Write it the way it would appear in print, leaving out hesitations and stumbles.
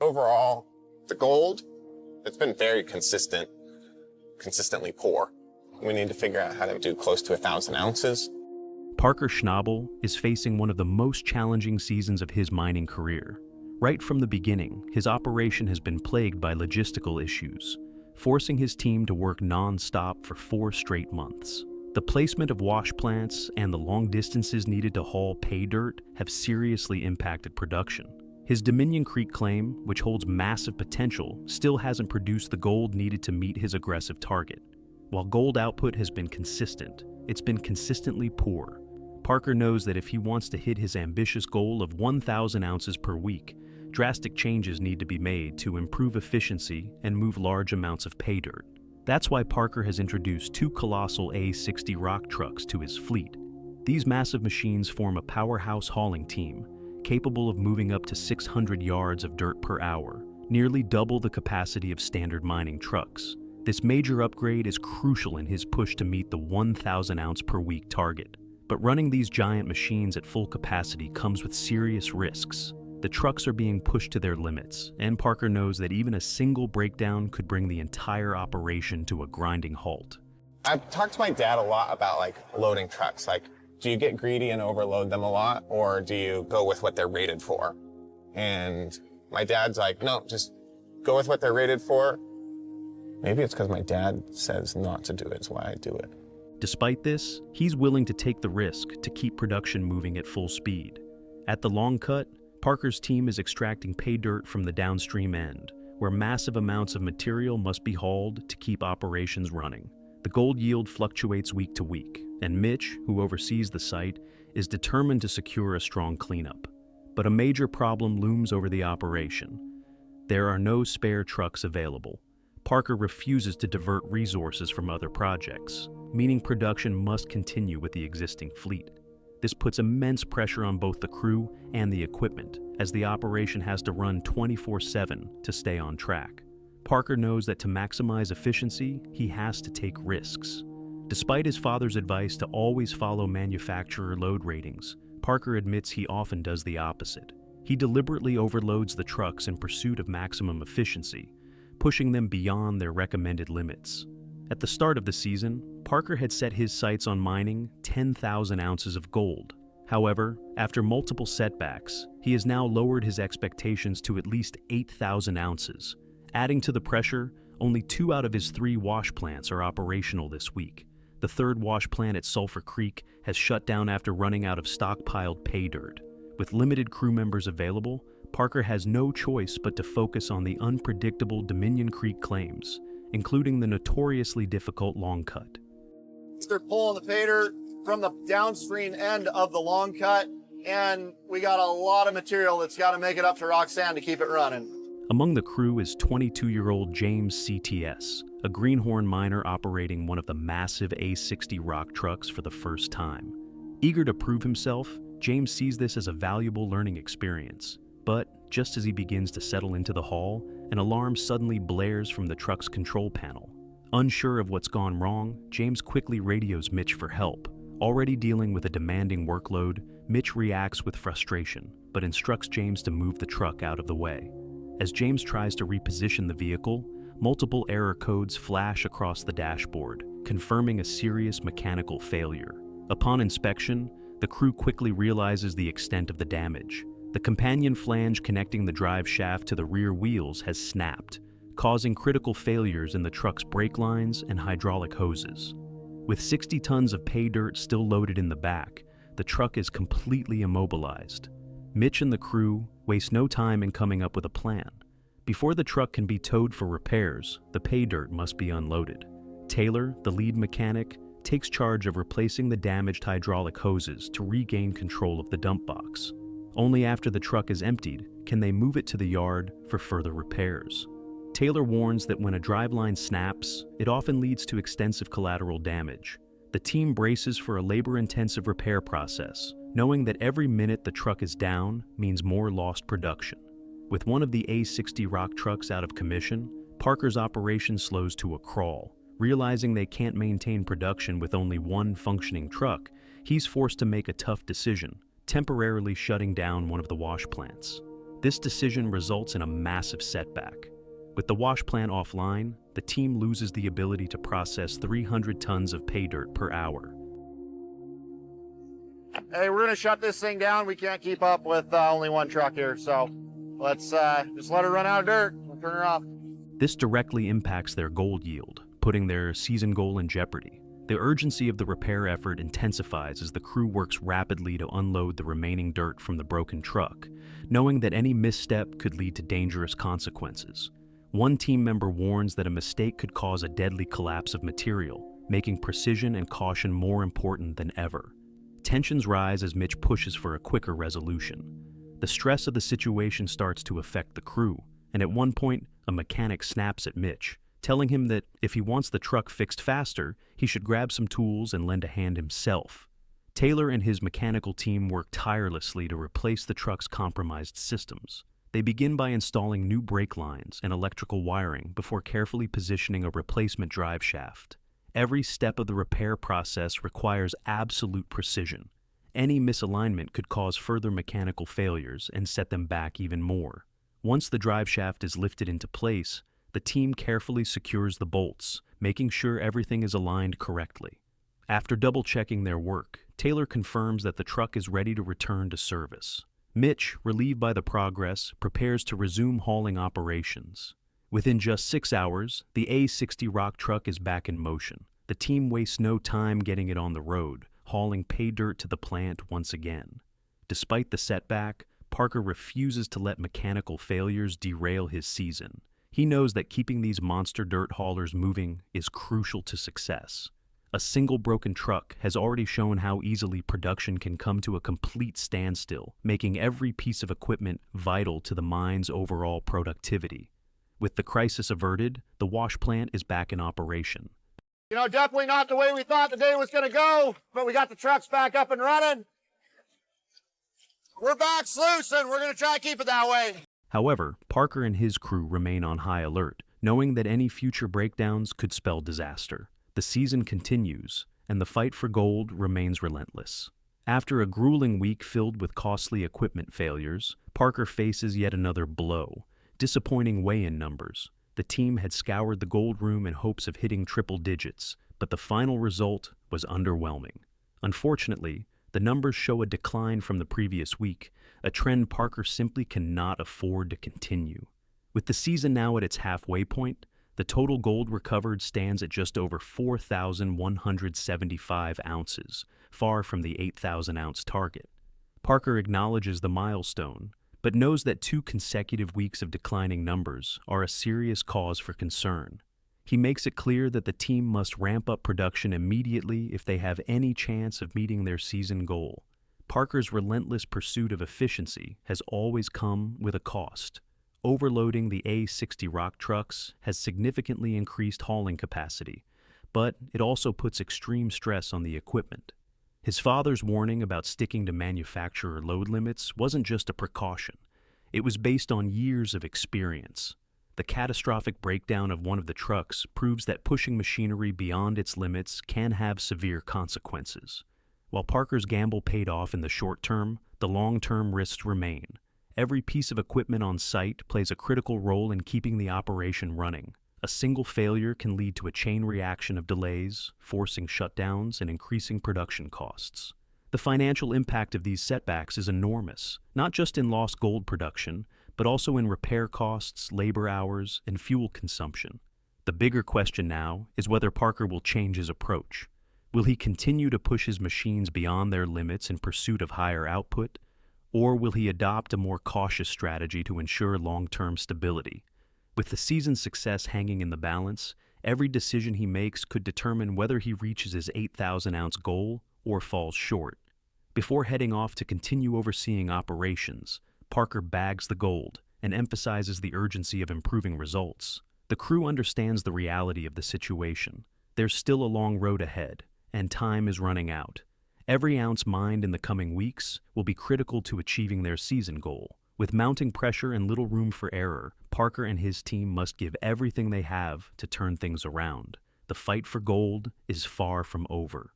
overall, the gold, it's been very consistently poor. We need to figure out how to do close to 1,000 ounces. Parker Schnabel is facing one of the most challenging seasons of his mining career. Right from the beginning, his operation has been plagued by logistical issues, forcing his team to work non-stop for 4 straight months. The placement of wash plants and the long distances needed to haul pay dirt have seriously impacted production. His Dominion Creek claim, which holds massive potential, still hasn't produced the gold needed to meet his aggressive target. While gold output has been consistent, it's been consistently poor. Parker knows that if he wants to hit his ambitious goal of 1,000 ounces per week, drastic changes need to be made to improve efficiency and move large amounts of pay dirt. That's why Parker has introduced 2 colossal A60 rock trucks to his fleet. These massive machines form a powerhouse hauling team, capable of moving up to 600 yards of dirt per hour, nearly double the capacity of standard mining trucks. This major upgrade is crucial in his push to meet the 1,000 ounce per week target. But running these giant machines at full capacity comes with serious risks. The trucks are being pushed to their limits, and Parker knows that even a single breakdown could bring the entire operation to a grinding halt. I've talked to my dad a lot about loading trucks. Do you get greedy and overload them a lot, or do you go with what they're rated for? And my dad's like, no, just go with what they're rated for. Maybe it's because my dad says not to do it is why I do it. Despite this, he's willing to take the risk to keep production moving at full speed. At the long cut, Parker's team is extracting pay dirt from the downstream end, where massive amounts of material must be hauled to keep operations running. The gold yield fluctuates week to week, and Mitch, who oversees the site, is determined to secure a strong cleanup. But a major problem looms over the operation. There are no spare trucks available. Parker refuses to divert resources from other projects, meaning production must continue with the existing fleet. This puts immense pressure on both the crew and the equipment, as the operation has to run 24/7 to stay on track. Parker knows that to maximize efficiency, he has to take risks. Despite his father's advice to always follow manufacturer load ratings, Parker admits he often does the opposite. He deliberately overloads the trucks in pursuit of maximum efficiency, pushing them beyond their recommended limits. At the start of the season, Parker had set his sights on mining 10,000 ounces of gold. However, after multiple setbacks, he has now lowered his expectations to at least 8,000 ounces. Adding to the pressure, only 2 out of his 3 wash plants are operational this week. The 3rd wash plant at Sulphur Creek has shut down after running out of stockpiled pay dirt. With limited crew members available, Parker has no choice but to focus on the unpredictable Dominion Creek claims, including the notoriously difficult long cut. They're pulling the pay dirt from the downstream end of the long cut, and we got a lot of material that's got to make it up to Roxanne to keep it running. Among the crew is 22-year-old James CTS, a greenhorn miner operating one of the massive A60 rock trucks for the first time. Eager to prove himself, James sees this as a valuable learning experience. But just as he begins to settle into the haul, an alarm suddenly blares from the truck's control panel. Unsure of what's gone wrong, James quickly radios Mitch for help. Already dealing with a demanding workload, Mitch reacts with frustration, but instructs James to move the truck out of the way. As James tries to reposition the vehicle, multiple error codes flash across the dashboard, confirming a serious mechanical failure. Upon inspection, the crew quickly realizes the extent of the damage. The companion flange connecting the drive shaft to the rear wheels has snapped, causing critical failures in the truck's brake lines and hydraulic hoses. With 60 tons of pay dirt still loaded in the back, the truck is completely immobilized. Mitch and the crew waste no time in coming up with a plan. Before the truck can be towed for repairs, the pay dirt must be unloaded. Taylor, the lead mechanic, takes charge of replacing the damaged hydraulic hoses to regain control of the dump box. Only after the truck is emptied can they move it to the yard for further repairs. Taylor warns that when a driveline snaps, it often leads to extensive collateral damage. The team braces for a labor-intensive repair process, knowing that every minute the truck is down means more lost production. With one of the A60 rock trucks out of commission, Parker's operation slows to a crawl. Realizing they can't maintain production with only one functioning truck, he's forced to make a tough decision, temporarily shutting down one of the wash plants. This decision results in a massive setback. With the wash plant offline, the team loses the ability to process 300 tons of pay dirt per hour. Hey, we're gonna shut this thing down. We can't keep up with only one truck here, so let's just let her run out of dirt. We'll turn her off. This directly impacts their gold yield, putting their season goal in jeopardy. The urgency of the repair effort intensifies as the crew works rapidly to unload the remaining dirt from the broken truck, knowing that any misstep could lead to dangerous consequences. One team member warns that a mistake could cause a deadly collapse of material, making precision and caution more important than ever. Tensions rise as Mitch pushes for a quicker resolution. The stress of the situation starts to affect the crew, and at one point, a mechanic snaps at Mitch, telling him that if he wants the truck fixed faster, he should grab some tools and lend a hand himself. Taylor and his mechanical team work tirelessly to replace the truck's compromised systems. They begin by installing new brake lines and electrical wiring before carefully positioning a replacement drive shaft. Every step of the repair process requires absolute precision. Any misalignment could cause further mechanical failures and set them back even more. Once the drive shaft is lifted into place, the team carefully secures the bolts, making sure everything is aligned correctly. After double-checking their work, Taylor confirms that the truck is ready to return to service. Mitch, relieved by the progress, prepares to resume hauling operations. Within just 6 hours, the A60 rock truck is back in motion. The team wastes no time getting it on the road, hauling pay dirt to the plant once again. Despite the setback, Parker refuses to let mechanical failures derail his season. He knows that keeping these monster dirt haulers moving is crucial to success. A single broken truck has already shown how easily production can come to a complete standstill, making every piece of equipment vital to the mine's overall productivity. With the crisis averted, the wash plant is back in operation. You know, definitely not the way we thought the day was gonna go, but we got the trucks back up and running. We're back sluicing. We're gonna try to keep it that way. However, Parker and his crew remain on high alert, knowing that any future breakdowns could spell disaster. The season continues, and the fight for gold remains relentless. After a grueling week filled with costly equipment failures, Parker faces yet another blow: disappointing weigh-in numbers. The team had scoured the gold room in hopes of hitting triple digits, but the final result was underwhelming. Unfortunately, the numbers show a decline from the previous week, a trend Parker simply cannot afford to continue. With the season now at its halfway point, the total gold recovered stands at just over 4,175 ounces, far from the 8,000-ounce target. Parker acknowledges the milestone, but knows that 2 consecutive weeks of declining numbers are a serious cause for concern. He makes it clear that the team must ramp up production immediately if they have any chance of meeting their season goal. Parker's relentless pursuit of efficiency has always come with a cost. Overloading the A60 rock trucks has significantly increased hauling capacity, but it also puts extreme stress on the equipment. His father's warning about sticking to manufacturer load limits wasn't just a precaution. It was based on years of experience. The catastrophic breakdown of one of the trucks proves that pushing machinery beyond its limits can have severe consequences. While Parker's gamble paid off in the short term, the long-term risks remain. Every piece of equipment on site plays a critical role in keeping the operation running. A single failure can lead to a chain reaction of delays, forcing shutdowns and increasing production costs. The financial impact of these setbacks is enormous, not just in lost gold production, but also in repair costs, labor hours, and fuel consumption. The bigger question now is whether Parker will change his approach. Will he continue to push his machines beyond their limits in pursuit of higher output, or will he adopt a more cautious strategy to ensure long-term stability? With the season's success hanging in the balance, every decision he makes could determine whether he reaches his 8,000-ounce goal or falls short. Before heading off to continue overseeing operations, Parker bags the gold and emphasizes the urgency of improving results. The crew understands the reality of the situation. There's still a long road ahead, and time is running out. Every ounce mined in the coming weeks will be critical to achieving their season goal. With mounting pressure and little room for error, Parker and his team must give everything they have to turn things around. The fight for gold is far from over.